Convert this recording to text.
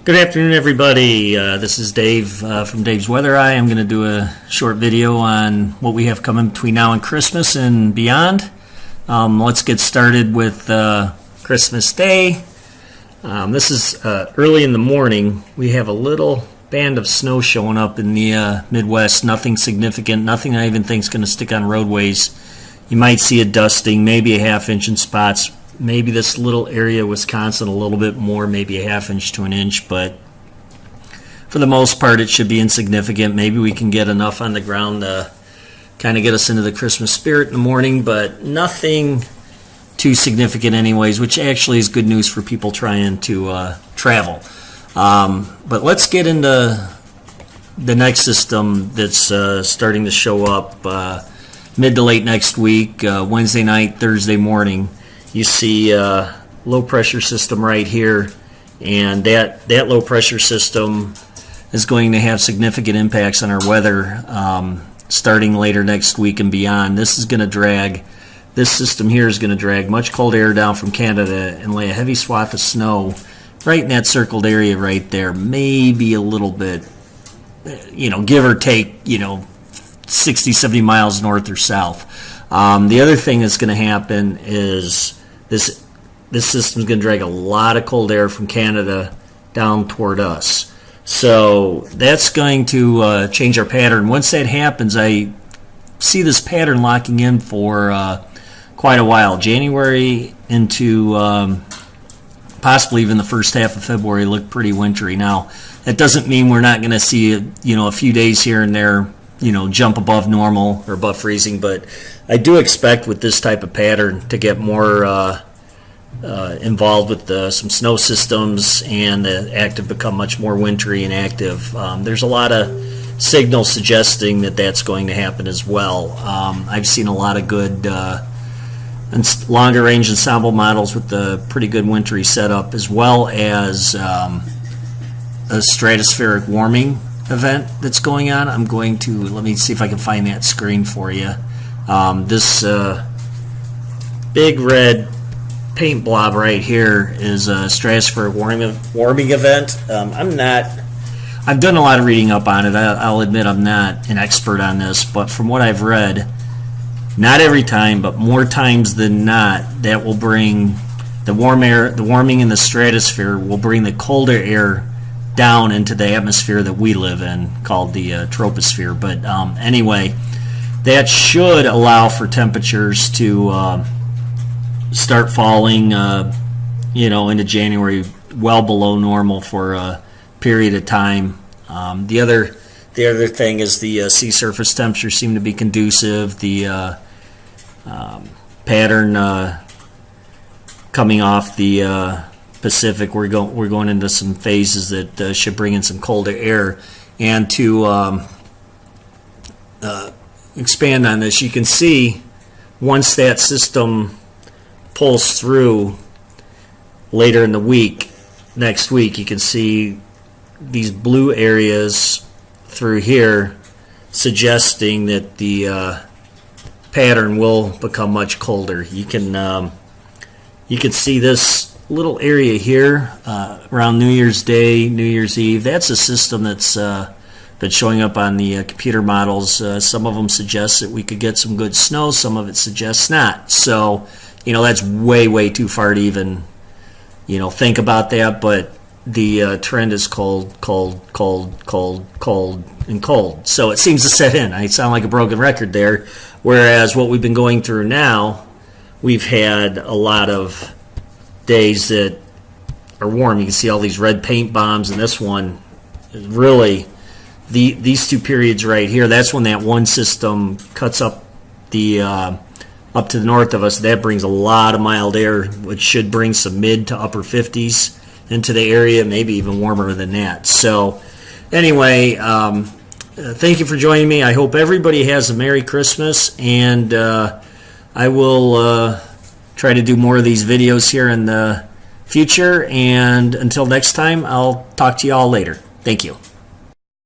Good afternoon, everybody. This is Dave from Dave's Weather Eye. I'm going to do a short video on what we have coming between now and Christmas and beyond. Let's get started with Christmas Day. This is early in the morning. We have a little band of snow showing up in the Midwest. Nothing significant, nothing I even think is going to stick on roadways. You might see a dusting, maybe a half-inch in spots. Maybe this little area of Wisconsin a little bit more, maybe a half inch to an inch, but for the most part it should be insignificant. Maybe we can get enough on the ground to kind of get us into the Christmas spirit in the morning, but nothing too significant anyways, which actually is good news for people trying to travel. But let's get into the next system that's starting to show up mid to late next week, Wednesday night, Thursday morning. You see low pressure system right here, and that low pressure system is going to have significant impacts on our weather starting later next week and beyond. This system here is going to drag much cold air down from Canada and lay a heavy swath of snow right in that circled area right there, maybe a little bit, give or take, 60, 70 miles north or south. The other thing that's going to happen is this system is going to drag a lot of cold air from Canada down toward us. So that's going to change our pattern. Once that happens, I see this pattern locking in for quite a while. January into possibly even the first half of February look pretty wintry. Now, that doesn't mean we're not going to see a few days here and there jump above normal or above freezing, but I do expect with this type of pattern to get more involved with some snow systems and the active become much more wintry and active. There's a lot of signals suggesting that that's going to happen as well. I've seen a lot of good longer range ensemble models with the pretty good wintry setup, as well as a stratospheric warming event that's going on. Let me see if I can find that screen for you. This big red paint blob right here is a stratospheric warming event. I've done a lot of reading up on it. I'll admit I'm not an expert on this, but from what I've read, not every time, but more times than not, that will bring the warming in the stratosphere will bring the colder air down into the atmosphere that we live in, called the troposphere. But anyway, that should allow for temperatures to start falling, into January, well below normal for a period of time. The other thing is the sea surface temperatures seem to be conducive. The pattern coming off the Pacific, we're going into some phases that should bring in some colder air. And to expand on this, you can see once that system pulls through later in the week, next week, you can see these blue areas through here suggesting that the pattern will become much colder. You can see this little area here around New Year's Day, New Year's Eve. That's a system that's been showing up on the computer models. Some of them suggest that we could get some good snow. Some of it suggests not. So, that's way too far to even, think about that. But the trend is cold, and cold. So it seems to set in. I sound like a broken record there. Whereas what we've been going through now, we've had a lot of days that are warm. You can see all these red paint bombs, and this one is really these two periods right here. That's when that one system cuts up up to the north of us. That brings a lot of mild air, which should bring some mid to upper 50s into the area, maybe even warmer than that. So anyway, thank you for joining me. I hope everybody has a Merry Christmas, and I will try to do more of these videos here in the future. And until next time, I'll talk to you all later. Thank you.